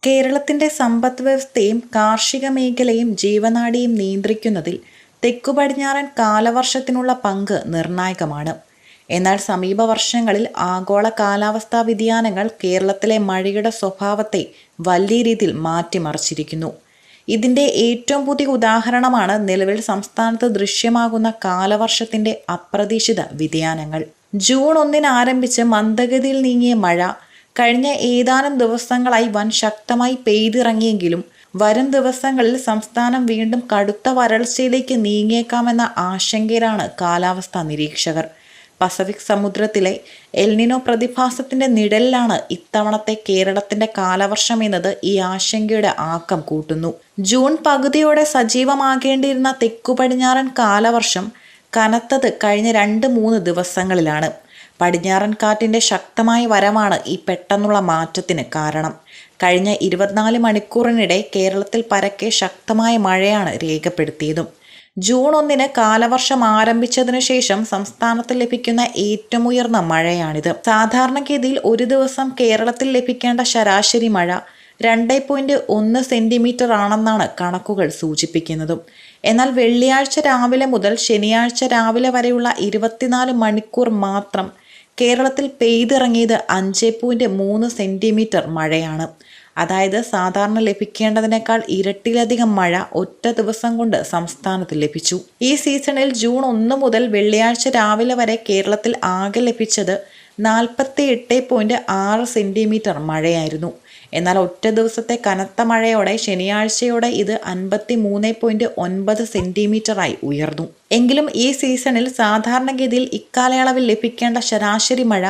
കേരളത്തിന്റെ സമ്പദ് വ്യവസ്ഥയും കാർഷിക മേഖലയും ജീവനാഡിയും നിയന്ത്രിക്കുന്നതിൽ തെക്കുപടിഞ്ഞാറൻ കാലവർഷത്തിനുള്ള പങ്ക് നിർണായകമാണ്. എന്നാൽ സമീപ വർഷങ്ങളിൽ ആഗോള കാലാവസ്ഥാ വ്യതിയാനങ്ങൾ കേരളത്തിലെ മഴയുടെ സ്വഭാവത്തെ വലിയ രീതിയിൽ മാറ്റിമറിച്ചിരിക്കുന്നു. ഇതിന്റെ ഏറ്റവും പുതിയ ഉദാഹരണമാണ് നിലവിൽ സംസ്ഥാനത്ത് ദൃശ്യമാകുന്ന കാലവർഷത്തിന്റെ അപ്രതീക്ഷിത വ്യതിയാനങ്ങൾ. ജൂൺ 1 ആരംഭിച്ച് മന്ദഗതിയിൽ നീങ്ങിയ മഴ കഴിഞ്ഞ ഏതാനും ദിവസങ്ങളായി വൻ ശക്തമായി പെയ്തിറങ്ങിയെങ്കിലും വരും ദിവസങ്ങളിൽ സംസ്ഥാനം വീണ്ടും കടുത്ത വരൾച്ചയിലേക്ക് നീങ്ങിയേക്കാമെന്ന ആശങ്കയിലാണ് കാലാവസ്ഥാ നിരീക്ഷകർ. പസഫിക് സമുദ്രത്തിലെ എൽനിനോ പ്രതിഭാസത്തിന്റെ നിഴലിലാണ് ഇത്തവണത്തെ കേരളത്തിന്റെ കാലവർഷം എന്നത് ഈ ആശങ്കയുടെ ആക്കം കൂട്ടുന്നു. ജൂൺ പകുതിയോടെ സജീവമാകേണ്ടിയിരുന്ന തെക്കുപടിഞ്ഞാറൻ കാലവർഷം കനത്തത് കഴിഞ്ഞ 2-3 ദിവസങ്ങളിലാണ്. പടിഞ്ഞാറൻ കാറ്റിന്റെ ശക്തമായ വരവാണ് ഈ പെട്ടെന്നുള്ള മാറ്റത്തിന് കാരണം. കഴിഞ്ഞ 24 മണിക്കൂറിനിടെ കേരളത്തിൽ പരക്കെ ശക്തമായ മഴയാണ് രേഖപ്പെടുത്തിയതും. ജൂൺ 1 കാലവർഷം ആരംഭിച്ചതിനു ശേഷം സംസ്ഥാനത്ത് ലഭിക്കുന്ന ഏറ്റവും ഉയർന്ന മഴയാണിത്. സാധാരണഗതിയിൽ ഒരു ദിവസം കേരളത്തിൽ ലഭിക്കേണ്ട ശരാശരി മഴ 2.1 സെന്റിമീറ്റർ ആണെന്നാണ് കണക്കുകൾ സൂചിപ്പിക്കുന്നതും. എന്നാൽ വെള്ളിയാഴ്ച രാവിലെ മുതൽ ശനിയാഴ്ച രാവിലെ വരെയുള്ള 24 മണിക്കൂർ മാത്രം കേരളത്തിൽ പെയ്തിറങ്ങിയത് 5.3 സെന്റിമീറ്റർ മഴയാണ്. അതായത് സാധാരണ ലഭിക്കേണ്ടതിനേക്കാൾ ഇരട്ടിയിലധികം മഴ ഒറ്റ ദിവസം കൊണ്ട് സംസ്ഥാനത്ത് ലഭിച്ചു. ഈ സീസണിൽ ജൂൺ 1 മുതൽ വെള്ളിയാഴ്ച രാവിലെ വരെ കേരളത്തിൽ ആകെ ലഭിച്ചത് 48.6 സെന്റിമീറ്റർ മഴയായിരുന്നു. എന്നാൽ ഒറ്റ ദിവസത്തെ കനത്ത മഴയോടെ ശനിയാഴ്ചയോടെ ഇത് 53.9 സെന്റിമീറ്ററായി ഉയർന്നു. എങ്കിലും ഈ സീസണിൽ സാധാരണഗതിയിൽ ഇക്കാലയളവിൽ ലഭിക്കേണ്ട ശരാശരി മഴ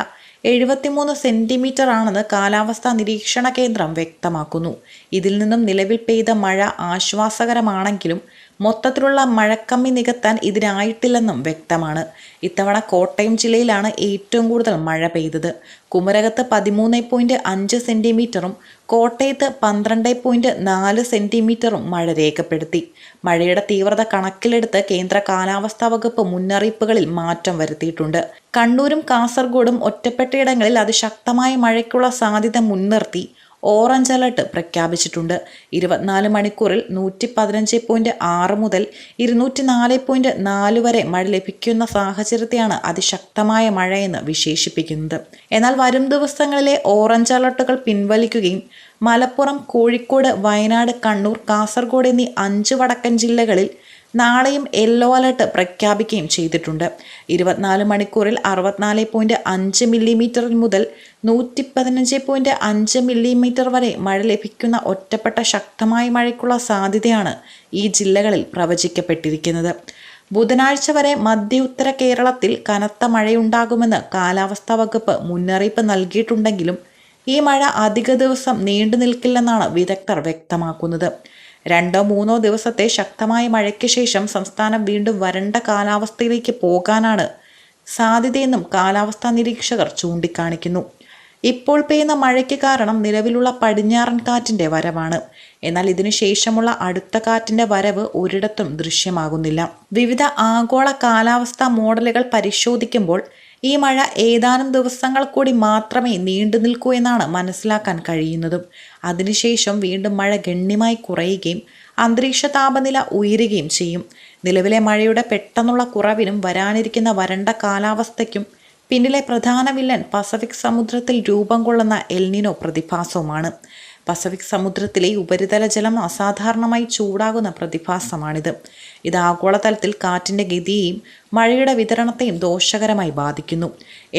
73 സെന്റിമീറ്റർ ആണെന്ന് കാലാവസ്ഥാ നിരീക്ഷണ കേന്ദ്രം വ്യക്തമാക്കുന്നു. ഇതിൽ നിന്നും നിലവിൽ പെയ്ത മഴ ആശ്വാസകരമാണെങ്കിലും മൊത്തത്തിലുള്ള മഴക്കമ്മി നികത്താൻ ഇതിനായിട്ടില്ലെന്നും വ്യക്തമാണ്. ഇത്തവണ കോട്ടയം ജില്ലയിലാണ് ഏറ്റവും കൂടുതൽ മഴ പെയ്തത്. കുമരകത്ത് 13.5 സെന്റിമീറ്ററും കോട്ടയത്ത് 12.4 സെന്റിമീറ്ററും മഴ രേഖപ്പെടുത്തി. മഴയുടെ തീവ്രത കണക്കിലെടുത്ത് കേന്ദ്ര കാലാവസ്ഥാ വകുപ്പ് മുന്നറിയിപ്പുകളിൽ മാറ്റം വരുത്തിയിട്ടുണ്ട്. കണ്ണൂരും കാസർഗോഡും ഒറ്റപ്പെട്ടയിടങ്ങളിൽ അതിശക്തമായ മഴയ്ക്കുള്ള സാധ്യത മുൻനിർത്തി ഓറഞ്ച് അലർട്ട് പ്രഖ്യാപിച്ചിട്ടുണ്ട്. 24 മണിക്കൂറിൽ 115.6 മുതൽ 204.4 വരെ മഴ ലഭിക്കുന്ന സാഹചര്യത്തെയാണ് അതിശക്തമായ മഴയെന്ന് വിശേഷിപ്പിക്കുന്നത്. എന്നാൽ വരും ദിവസങ്ങളിലെ ഓറഞ്ച് അലർട്ടുകൾ പിൻവലിക്കുകയും മലപ്പുറം, കോഴിക്കോട്, വയനാട്, കണ്ണൂർ, കാസർഗോഡ് എന്നീ 5 വടക്കൻ ജില്ലകളിൽ നാളെയും യെല്ലോ അലർട്ട് പ്രഖ്യാപിക്കുകയും ചെയ്തിട്ടുണ്ട്. 24 മണിക്കൂറിൽ 64.5 മില്ലിമീറ്റർ മുതൽ 115.5 മില്ലിമീറ്റർ വരെ മഴ ലഭിക്കുന്ന ഒറ്റപ്പെട്ട ശക്തമായ മഴയ്ക്കുള്ള സാധ്യതയാണ് ഈ ജില്ലകളിൽ പ്രവചിക്കപ്പെട്ടിരിക്കുന്നത്. ബുധനാഴ്ച വരെ മധ്യ ഉത്തര കേരളത്തിൽ കനത്ത മഴയുണ്ടാകുമെന്ന് കാലാവസ്ഥാ വകുപ്പ് മുന്നറിയിപ്പ് നൽകിയിട്ടുണ്ടെങ്കിലും ഈ മഴ അധിക ദിവസം നീണ്ടു നിൽക്കില്ലെന്നാണ് വിദഗ്ധർ വ്യക്തമാക്കുന്നത്. 2-3 ദിവസത്തെ ശക്തമായ മഴയ്ക്ക് ശേഷം സംസ്ഥാനം വീണ്ടും വരണ്ട കാലാവസ്ഥയിലേക്ക് പോകാനാണ് സാധ്യതയെന്നും കാലാവസ്ഥാ നിരീക്ഷകർ ചൂണ്ടിക്കാണിക്കുന്നു. ഇപ്പോൾ പെയ്യുന്ന മഴയ്ക്ക് കാരണം നിലവിലുള്ള പടിഞ്ഞാറൻ കാറ്റിന്റെ വരവാണ്. എന്നാൽ ഇതിനു ശേഷമുള്ള അടുത്ത കാറ്റിന്റെ വരവ് ഒരിടത്തും ദൃശ്യമാകുന്നില്ല. വിവിധ ആഗോള കാലാവസ്ഥാ മോഡലുകൾ പരിശോധിക്കുമ്പോൾ ഈ മഴ ഏതാനും ദിവസങ്ങൾ കൂടി മാത്രമേ നീണ്ടു നിൽക്കൂ എന്നാണ് മനസ്സിലാക്കാൻ കഴിയുന്നതും. അതിനുശേഷം വീണ്ടും മഴ ഗണ്യമായി കുറയുകയും അന്തരീക്ഷ താപനില ഉയരുകയും ചെയ്യും. നിലവിലെ മഴയുടെ പെട്ടെന്നുള്ള കുറവിനും വരാനിരിക്കുന്ന വരണ്ട കാലാവസ്ഥയ്ക്കും പിന്നിലെ പ്രധാന വില്ലൻ പസഫിക് സമുദ്രത്തിൽ രൂപം കൊള്ളുന്ന എൽനിനോ പ്രതിഭാസവുമാണ്. പസഫിക് സമുദ്രത്തിലെ ഉപരിതല ജലം അസാധാരണമായി ചൂടാകുന്ന പ്രതിഭാസമാണിത്. ഇത് ആഗോളതലത്തിൽ കാറ്റിന്റെ ഗതിയെയും മഴയുടെ വിതരണത്തെയും ദോഷകരമായി ബാധിക്കുന്നു.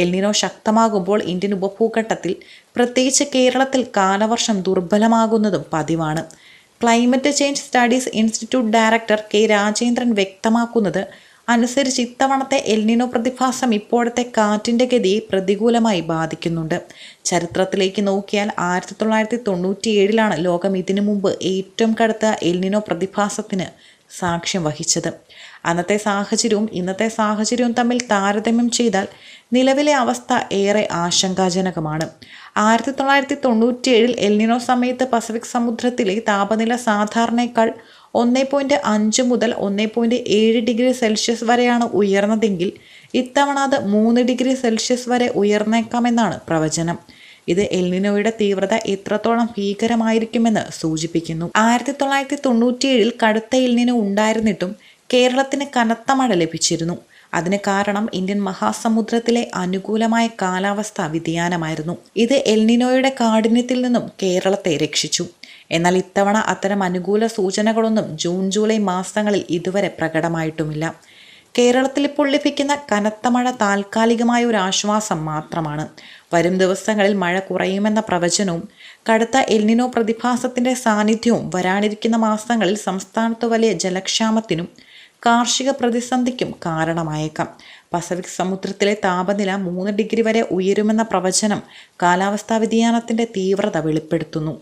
എൽനിനോ ശക്തമാകുമ്പോൾ ഇന്ത്യൻ ഉപഭൂഖണ്ഡത്തിൽ പ്രത്യേകിച്ച് കേരളത്തിൽ കാലവർഷം ദുർബലമാകുന്നതും പതിവാണ്. Climate change studies institute director K Rajendran വ്യക്തമാക്കുന്നത് അനുസരിച്ച് ഇത്തവണത്തെ എൽനിനോ പ്രതിഭാസം ഇപ്പോഴത്തെ കാറ്റിന്റെ ഗതിയെ പ്രതികൂലമായി ബാധിക്കുന്നുണ്ട്. ചരിത്രത്തിലേക്ക് നോക്കിയാൽ 1997 ലോകം ഇതിനു മുമ്പ് ഏറ്റവും കടുത്ത എൽനിനോ പ്രതിഭാസത്തിന് സാക്ഷ്യം വഹിച്ചത്. അന്നത്തെ സാഹചര്യവും ഇന്നത്തെ സാഹചര്യവും തമ്മിൽ താരതമ്യം ചെയ്താൽ നിലവിലെ അവസ്ഥ ഏറെ ആശങ്കാജനകമാണ്. 1997 എൽനിനോ സമയത്ത് പസഫിക് സമുദ്രത്തിലെ താപനില സാധാരണയേക്കാൾ 1.5 മുതൽ 1.7 ഡിഗ്രി സെൽഷ്യസ് വരെയാണ് ഉയർന്നതെങ്കിൽ ഇത്തവണ അത് 3 ഡിഗ്രി സെൽഷ്യസ് വരെ ഉയർന്നേക്കാമെന്നാണ് പ്രവചനം. ഇത് എൽനിനോയുടെ തീവ്രത എത്രത്തോളം ഭീകരമായിരിക്കുമെന്ന് സൂചിപ്പിക്കുന്നു. 1997 കടുത്ത എൽനിനോ ഉണ്ടായിരുന്നിട്ടും കേരളത്തിന് കനത്ത മഴ ലഭിച്ചിരുന്നു. അതിന് കാരണം ഇന്ത്യൻ മഹാസമുദ്രത്തിലെ അനുകൂലമായ കാലാവസ്ഥാ വ്യതിയാനമായിരുന്നു. ഇത് എൽനിനോയുടെ കാഠിന്യത്തിൽ നിന്നും കേരളത്തെ രക്ഷിച്ചു. എന്നാൽ ഇത്തവണ അത്തരം അനുകൂല സൂചനകളൊന്നും ജൂൺ ജൂലൈ മാസങ്ങളിൽ ഇതുവരെ പ്രകടമായിട്ടുമില്ല. കേരളത്തിൽ ഇപ്പോൾ ലഭിക്കുന്ന കനത്ത മഴ താൽക്കാലികമായ ഒരു ആശ്വാസം മാത്രമാണ്. വരും ദിവസങ്ങളിൽ മഴ കുറയുമെന്ന പ്രവചനവും കടുത്ത എൽനിനോ പ്രതിഭാസത്തിന്റെ സാന്നിധ്യവും വരാനിരിക്കുന്ന മാസങ്ങളിൽ സംസ്ഥാനത്ത് വലിയ ജലക്ഷാമത്തിനും കാർഷിക പ്രതിസന്ധിക്കും കാരണമായേക്കാം. പസഫിക് സമുദ്രത്തിലെ താപനില 3 ഡിഗ്രി വരെ ഉയരുമെന്ന പ്രവചനം കാലാവസ്ഥാ വ്യതിയാനത്തിന്റെ തീവ്രത വെളിപ്പെടുത്തുന്നു.